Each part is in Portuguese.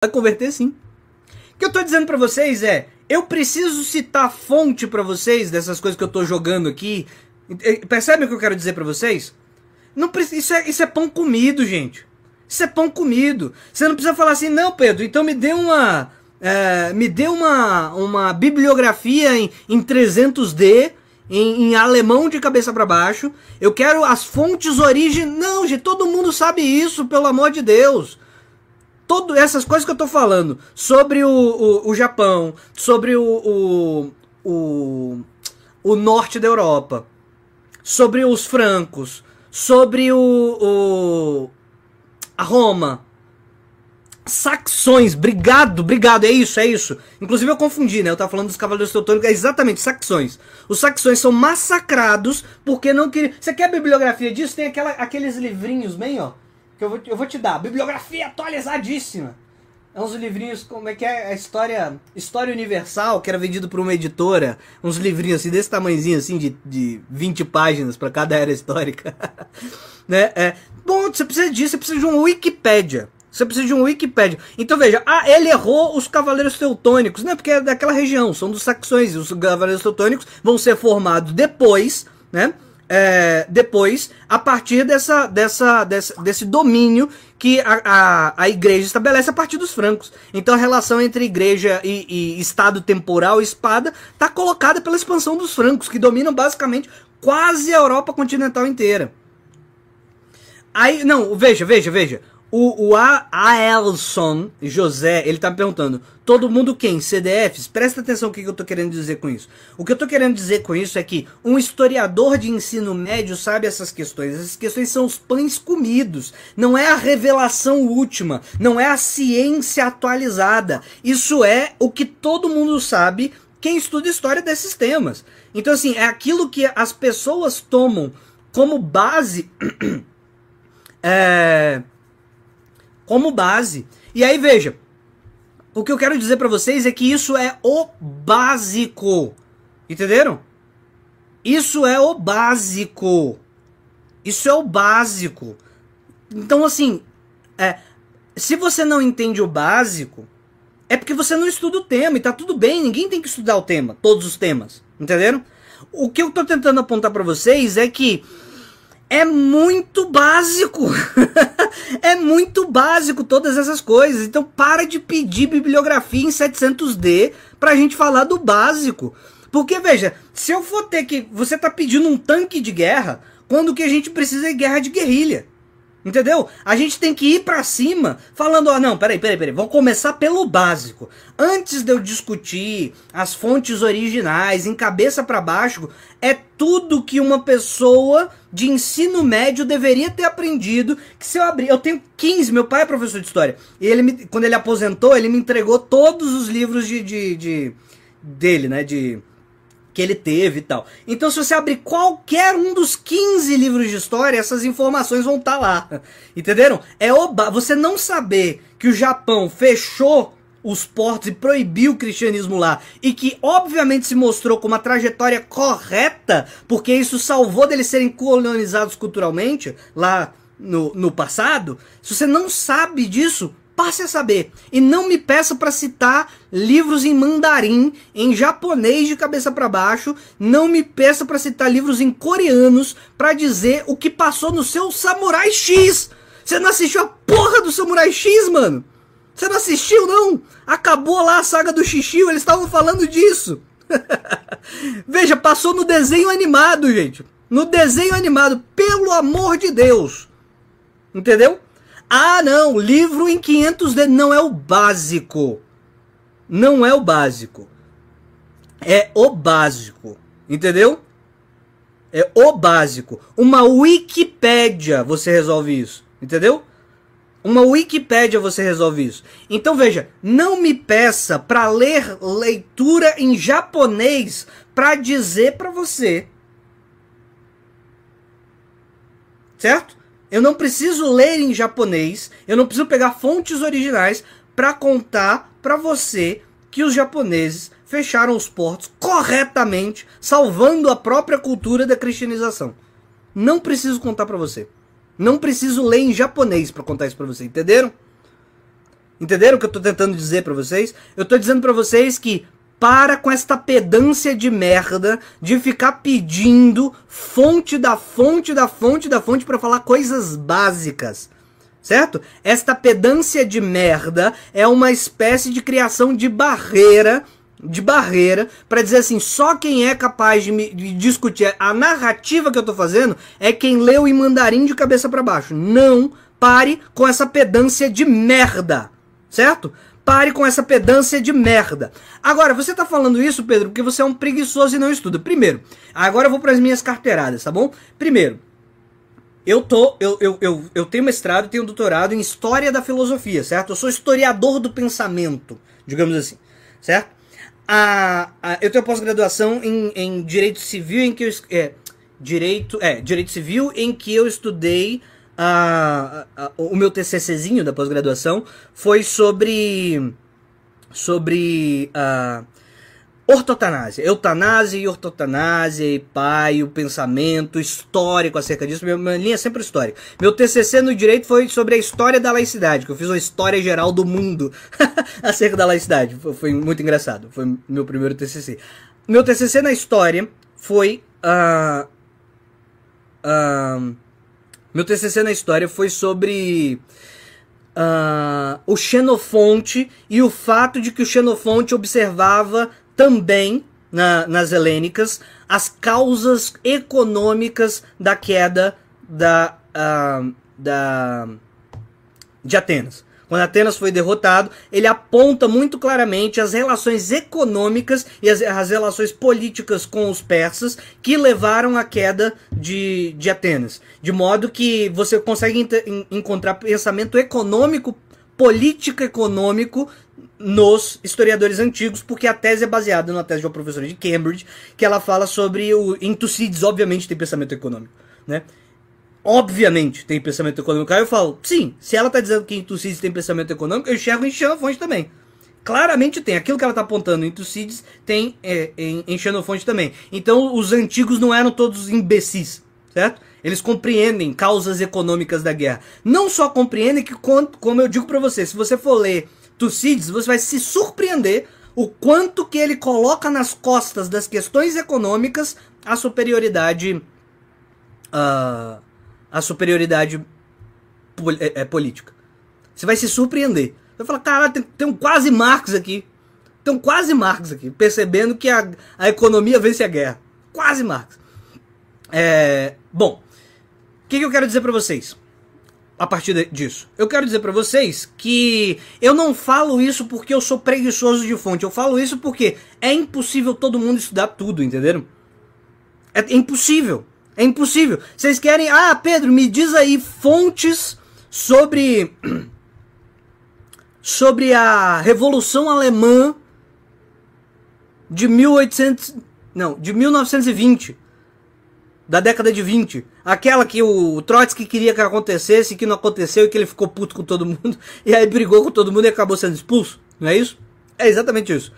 Vai converter sim. O que eu tô dizendo pra vocês é, eu preciso citar fonte pra vocês dessas coisas que eu tô jogando aqui. Percebem o que eu quero dizer pra vocês? Não precisa, isso é pão comido, gente. Isso é pão comido. Você não precisa falar assim, não, Pedro, então me dê uma bibliografia em 300D, em alemão de cabeça pra baixo. Eu quero as fontes originais. Não, gente, todo mundo sabe isso, pelo amor de Deus. Todas essas coisas que eu tô falando sobre o Japão, sobre o norte da Europa, sobre os francos, sobre a Roma, saxões, obrigado, é isso. Inclusive eu confundi, né? Eu tava falando dos cavaleiros teutônicos, é exatamente, saxões. Os saxões são massacrados porque não queriam... Você quer a bibliografia disso? Tem aqueles livrinhos bem, ó, que eu vou te dar. Bibliografia atualizadíssima. É uns livrinhos, como é que é? A História Universal, que era vendido por uma editora. Uns livrinhos assim, desse tamanhozinho, assim, de 20 páginas para cada era histórica. Né? Bom, você precisa disso, você precisa de uma Wikipédia. Então veja, ele errou os cavaleiros teutônicos, né? Porque é daquela região, são dos saxões. E os cavaleiros teutônicos vão ser formados depois, né? Depois, a partir desse domínio que a igreja estabelece a partir dos francos. Então a relação entre igreja e estado temporal e espada está colocada pela expansão dos francos, que dominam basicamente quase a Europa continental inteira. Aí, não, veja. O Aelson José, ele tá me perguntando, todo mundo quem? CDFs? Presta atenção no que eu tô querendo dizer com isso. O que eu tô querendo dizer com isso é que um historiador de ensino médio sabe essas questões. Essas questões são os pães comidos. Não é a revelação última. Não é a ciência atualizada. Isso é o que todo mundo sabe, quem estuda história desses temas. Então assim, é aquilo que as pessoas tomam como base... como base. E aí veja, o que eu quero dizer pra vocês é que isso é o básico. Entenderam? Isso é o básico. Então assim, se você não entende o básico, é porque você não estuda o tema, e tá tudo bem, ninguém tem que estudar o tema, todos os temas, entenderam? O que eu tô tentando apontar pra vocês é que é muito básico. É muito básico todas essas coisas. Então para de pedir bibliografia em 700D pra gente falar do básico. Porque veja, se eu for ter que... Você tá pedindo um tanque de guerra, quando o que a gente precisa é guerra de guerrilha. Entendeu? A gente tem que ir pra cima falando, não, peraí, vamos começar pelo básico. Antes de eu discutir as fontes originais, em cabeça pra baixo, é tudo que uma pessoa de ensino médio deveria ter aprendido. Que se eu abrir, eu tenho 15, meu pai é professor de história, e ele quando ele aposentou, ele me entregou todos os livros dele, né, que ele teve e tal. Então se você abrir qualquer um dos 15 livros de história, essas informações vão estar lá. Entenderam? Você não saber que o Japão fechou os portos e proibiu o cristianismo lá, e que obviamente se mostrou como uma trajetória correta, porque isso salvou deles serem colonizados culturalmente lá no passado. Se você não sabe disso, passe a saber. E não me peça para citar livros em mandarim, em japonês de cabeça para baixo. Não me peça para citar livros em coreanos para dizer o que passou no seu Samurai X. Você não assistiu a porra do Samurai X, mano? Você não assistiu, não? Acabou lá a saga do Shishio, eles estavam falando disso. Veja, passou no desenho animado, gente. No desenho animado, pelo amor de Deus. Entendeu? Ah, não, livro em 500D não é o básico. Não é o básico. É o básico. Entendeu? É o básico. Uma Wikipédia você resolve isso. Entendeu? Uma Wikipédia você resolve isso. Então veja, não me peça para ler leitura em japonês para dizer para você. Certo? Eu não preciso ler em japonês, eu não preciso pegar fontes originais para contar para você que os japoneses fecharam os portos corretamente, salvando a própria cultura da cristianização. Não preciso contar para você. Não preciso ler em japonês para contar isso para você, entenderam? Entenderam o que eu tô tentando dizer pra vocês? Eu tô dizendo pra vocês que para com esta pedância de merda de ficar pedindo fonte da fonte da fonte da fonte pra falar coisas básicas. Certo? Esta pedância de merda é uma espécie de criação de barreira para dizer assim, só quem é capaz de discutir a narrativa que eu tô fazendo é quem leu em mandarim de cabeça para baixo. Não pare com essa pedância de merda, certo? Pare com essa pedância de merda. Agora, você tá falando isso, Pedro, porque você é um preguiçoso e não estuda. Primeiro, agora eu vou para as minhas carteiradas, tá bom? Primeiro, eu tenho mestrado, tenho doutorado em História da Filosofia, certo? Eu sou historiador do pensamento, digamos assim, certo? Eu tenho pós-graduação em Direito Civil, em que eu... Direito Civil, em que eu estudei... o meu TCCzinho da pós-graduação foi sobre ortotanásia, eutanásia e ortotanásia, e pai, o pensamento histórico acerca disso. Minha linha é sempre histórica. Meu TCC no direito foi sobre a história da laicidade, que eu fiz uma história geral do mundo acerca da laicidade. Foi muito engraçado, foi meu primeiro TCC. Meu TCC na história foi... meu TCC na história foi sobre o Xenofonte e o fato de que o Xenofonte observava também nas helênicas as causas econômicas da queda de Atenas. Quando Atenas foi derrotado, ele aponta muito claramente as relações econômicas e as relações políticas com os persas que levaram à queda de Atenas. De modo que você consegue encontrar pensamento econômico, político econômico nos historiadores antigos, porque a tese é baseada na tese de uma professora de Cambridge, que ela fala sobre em Tucídides, obviamente tem pensamento econômico, né? Obviamente tem pensamento econômico. Aí eu falo, sim, se ela está dizendo que em Tucídides tem pensamento econômico, eu enxergo em Xenofonte também. Claramente tem. Aquilo que ela está apontando em Tucídides tem em Xenofonte também. Então os antigos não eram todos imbecis, certo? Eles compreendem causas econômicas da guerra. Não só compreendem que, como eu digo para você, se você for ler Tucídides, você vai se surpreender o quanto que ele coloca nas costas das questões econômicas a superioridade política. Você vai se surpreender. Você vai falar, caralho, tem um quase Marx aqui. Tem um quase Marx aqui, percebendo que a economia vence a guerra. Quase Marx. Bom, o que eu quero dizer pra vocês a partir disso? Eu quero dizer pra vocês que eu não falo isso porque eu sou preguiçoso de fonte. Eu falo isso porque é impossível todo mundo estudar tudo, entenderam? É impossível. É impossível. Vocês querem... Pedro, me diz aí fontes sobre a Revolução Alemã de 1920. Da década de 20. Aquela que o Trotsky queria que acontecesse, que não aconteceu, e que ele ficou puto com todo mundo, e aí brigou com todo mundo e acabou sendo expulso. Não é isso? É exatamente isso.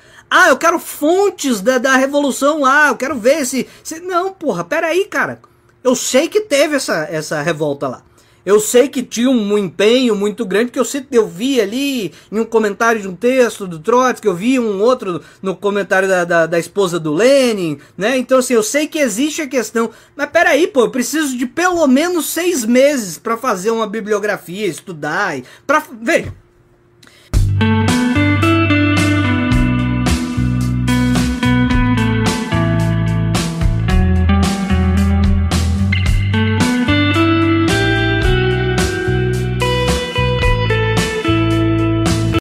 Eu quero fontes da Revolução lá, eu quero ver se... Não, porra, peraí, cara. Eu sei que teve essa revolta lá. Eu sei que tinha um empenho muito grande, que eu vi ali em um comentário de um texto do Trotsky, eu vi um outro no comentário da esposa do Lenin, né? Então assim, eu sei que existe a questão, mas peraí, pô, eu preciso de pelo menos 6 meses para fazer uma bibliografia, estudar, veja,